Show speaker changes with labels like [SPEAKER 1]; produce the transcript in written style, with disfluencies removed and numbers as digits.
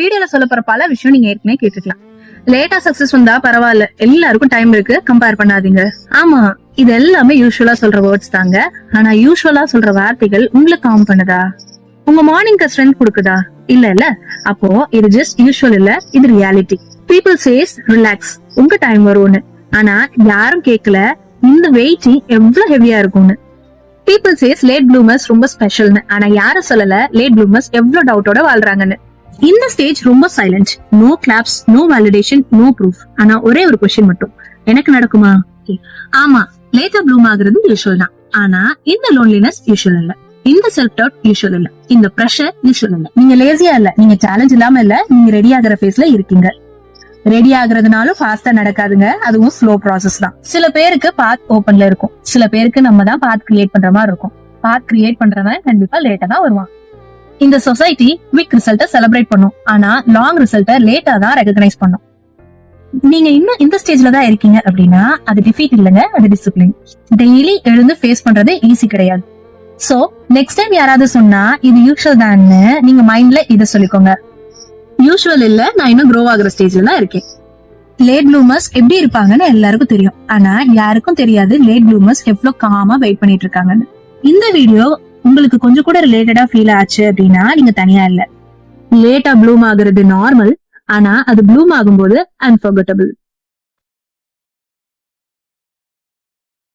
[SPEAKER 1] வீடியோல சொல்ல போற பல விஷயம் நீங்க ஏற்கனவே கேட்டுக்கலாம். லேட்டா சக்சஸ் வந்தா பரவாயில்ல, எல்லாருக்கும் டைம் இருக்கு, கம்பேர் பண்ணாதீங்க. ஆமா, இது எல்லாமே யூஸ்வலா சொல்ற வேர்ட்ஸ் தாங்க. ஆனா யூஸ்வலா சொல்ற வார்த்தைகள் உங்களுக்கு காம் பண்ணுதா? உங்க மார்னிங்க்கு ஸ்ட்ரென்த் கொடுக்குதா? இல்ல. அப்போ இது ஜஸ்ட் யூஸ்வல் இல்ல, இது ரியாலிட்டி. பீப்புள் சேஸ் ரிலாக்ஸ், உங்க டைம் வரும்னு. ஆனா யாரும் கேட்கல இந்த வெயிட்டிங் எவ்வளவு ஹெவியா இருக்கும்னு. பீப்புள் சேஸ் லேட் ப்ளூமர்ஸ் ரொம்ப ஸ்பெஷல்னு. ஆனா யாரும் சொல்லல லேட் ப்ளூமர்ஸ் எவ்வளவு டவுட்டோட வாழ்றாங்கன்னு. இந்த ஸ்டேஜ் ரொம்ப silent, no claps, no validation, no proof. ஆனா ஒரே ஒரு கொஸ்டின் மட்டும், எனக்கு நடக்குமா? ஆமா, லேட்டா ப்ளூம் ஆகுறது யூஸ்வல் தான். ஆனா இந்த லோன்லினஸ் யூஸ்வல் இல்ல, இந்த செல்ஃப் டவுட் யூஸ்வல் இல்ல, இந்த பிரஷர் யூஸ்வல் இல்ல. நீங்க லேசியா இல்ல, நீங்க சேலஞ்ச் இல்லாம இல்ல, நீங்க ரெடி ஆகுற ஃபேஸ்ல இருக்கீங்க. ரெடி ஆகுறதுனாலும் ஃபாஸ்டா நடக்காதுங்க, அதுவும் ஸ்லோ ப்ராசஸ் தான். சில பேருக்கு பாத் ஓபன்ல இருக்கும், சில பேருக்கு நம்ம தான் பாத் கிரியேட் பண்ற மாதிரி இருக்கும். பாத் கிரியேட் பண்றவன் கண்டிப்பா லேட்டா தான் வருவான். இந்த சொசைட்டி குவிக் ரிசல்ட்ட செலிப்ரேட் பண்ணும், ஆனா லாங் ரிசல்ட்ட லேட்டா தான் ரெகக்னைஸ் பண்ணும். நீங்க இன்னும் இந்த ஸ்டேஜ்ல தான் இருக்கீங்க அப்படின்னா அது டிஃபீட் இல்லங்க, அது டிசிப்ளின். டெய்லி எழுந்து ஃபேஸ் பண்றது ஈஸி கிடையாது. சோ நெக்ஸ்ட் டைம் யாராவது சொன்னா இது யூஷுவல் தான்னு நீங்க மைண்ட்ல இத சொல்லிக்கோங்க. யூஷுவல் இல்ல, நான் இன்னும் க்ரோ ஆகுற ஸ்டேஜ்ல தான் இருக்கேன். லேட் ப்ளூமர்ஸ் எப்படி இருப்பாங்கன்னு எல்லாருக்கும் தெரியும், ஆனா யாருக்கும் தெரியாது லேட் ப்ளூமர்ஸ் எவ்வளவு காமா வெயிட் பண்ணிட்டு இருக்காங்கன்னு. இந்த வீடியோ உங்களுக்கு கொஞ்சம் கூட ரிலேட்டடா ஃபீல் ஆச்சு அப்படின்னா நீங்க தனியா இல்ல. லேட்டா ப்ளூம் ஆகுறது நார்மல், ஆனா அது ப்ளூம் ஆகும்போது அன்ஃபர்கட்டபிள்.